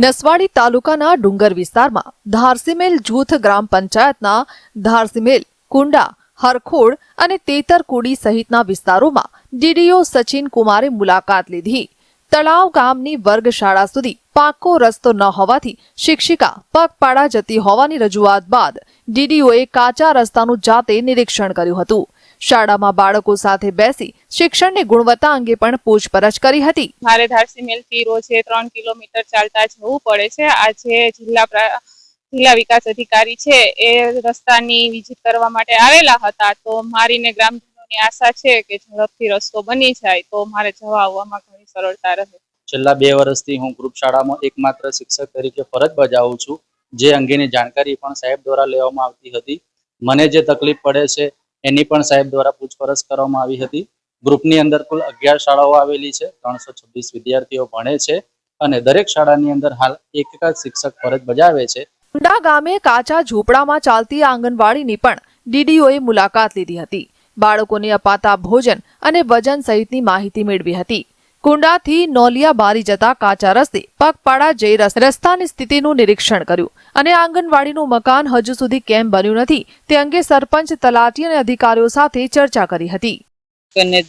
નસવાડી તાલુકાના ડુંગર વિસ્તારમાં ધારસીમેલ જૂથ ગ્રામ પંચાયતના ધારસીમેલ, કુંડા, હરખોડ અને તેતરકુડી સહિતના વિસ્તારોમાં ડીડીઓ સચિન કુમારે મુલાકાત લીધી। તળાવ ગામની વર્ગ શાળા સુધી પાકો રસ્તો ન હોવાથી શિક્ષિકા પગપાળા જતી હોવાની રજૂઆત બાદ ડીડીઓએ કાચા રસ્તાનું જાતે નિરીક્ષણ કર્યું હતું। શાળામાં બાળકો સાથે બેસી શિક્ષણની ગુણવત્તા અંગે પણ પૂછપરછ કરી હતી। મારે ધારસીમેલથી રોજે 3 કિલોમીટર ચાલતા જવું પડે છે। આજે જિલ્લા વિકાસ અધિકારી છે એ રસ્તાની વિઝિટ કરવા માટે આવેલા હતા, તો મારીને ગ્રામજનોની આશા છે કે ઝડપથી રસ્તો બની જાય તો મારે જવા આવવામાં ઘણી સરળતા રહે। છેલ્લા 2 વર્ષથી હું ગ્રુપ શાળામાં એકમાત્ર શિક્ષક તરીકે ફરજ બજાવું છું, જે અંગેની જાણકારી પણ સાહેબ દ્વારા લેવામાં આવતી હતી। મને જે તકલીફ પડે છે એની પણ સાહેબ દ્વારા પૂછપરછ કરવામાં આવી હતી। ગ્રુપની અંદર કુલ 11 શાળાઓ આવેલી છે, 326 વિદ્યાર્થીઓ ભણે છે અને દરેક શાળાની અંદર હાલ એક જ શિક્ષક ફરજ બજાવે છે। કુંડા ગામે કાચા ઝૂંપડામાં ચાલતી આંગણવાડીની પણ ડીડીઓએ મુલાકાત લીધી હતી। બાળકોને અપાતા ભોજન અને વજન સહિતની માહિતી મેળવી હતી। કુંડાથી નોલિયા બારી જતા કાચા રસ્તે પગપાળા જઈ રસ્તાની સ્થિતિનું નિરીક્ષણ કર્યું અને આંગણવાડીનું મકાન હજુ સુધી કેમ બન્યું નથી તે અંગે સરપંચ, તલાટી અને અધિકારીઓ સાથે ચર્ચા કરી હતી।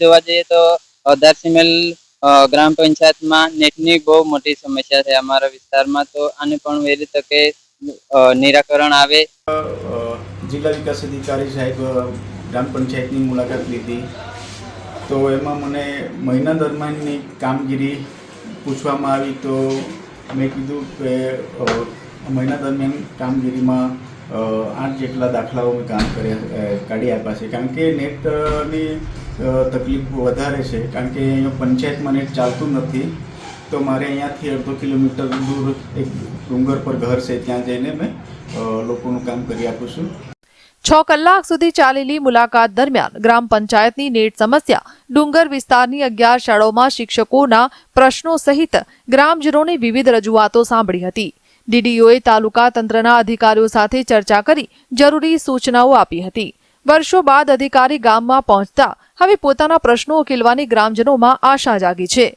જોવા જઈએ તો ધારસીમેલ ગ્રામ પંચાયતમાં નેટની બહુ મોટી સમસ્યા છે અમારા વિસ્તારમાં, તો આને પણ વહેલી તકે નિરાકરણ આવે। જિલ્લા વિકાસ અધિકારી સાહેબ ગ્રામ પંચાયતની મુલાકાત લીધી, તો એમાં મને મહિના દરમિયાનની કામગીરી પૂછવામાં આવી, તો મેં કીધું કે મહિના દરમિયાન કામગીરીમાં 8 જેટલા દાખલાઓ મેં કાઢી આપ્યા છે, કારણ કે નેટની તકલીફ વધારે છે, કારણ કે અહીંયા પંચાયતમાં નેટ ચાલતું નથી, તો મારે અહીંયાથી 1.5 કિલોમીટર દૂર એક ડુંગર પર ઘર છે, ત્યાં જઈને મેં લોકોનું કામ કરી આપું છું। 6 કલાક સુધી ચાલેલી મુલાકાત દરમિયાન ગ્રામ પંચાયતની નેટ સમસ્યા, ડુંગર વિસ્તારની 11 શાળાઓમાં શિક્ષકોના પ્રશ્નો સહિત ગ્રામજનોની વિવિધ રજૂઆતો સાંભળી હતી। ડીડીઓએ તાલુકા તંત્રના અધિકારીઓ સાથે ચર્ચા કરી જરૂરી સૂચનાઓ આપી હતી। વર્ષો બાદ અધિકારી ગામમાં પહોંચતા હવે પોતાના પ્રશ્નો ઉકેલવાની ગ્રામજનોમાં આશા જાગી છે।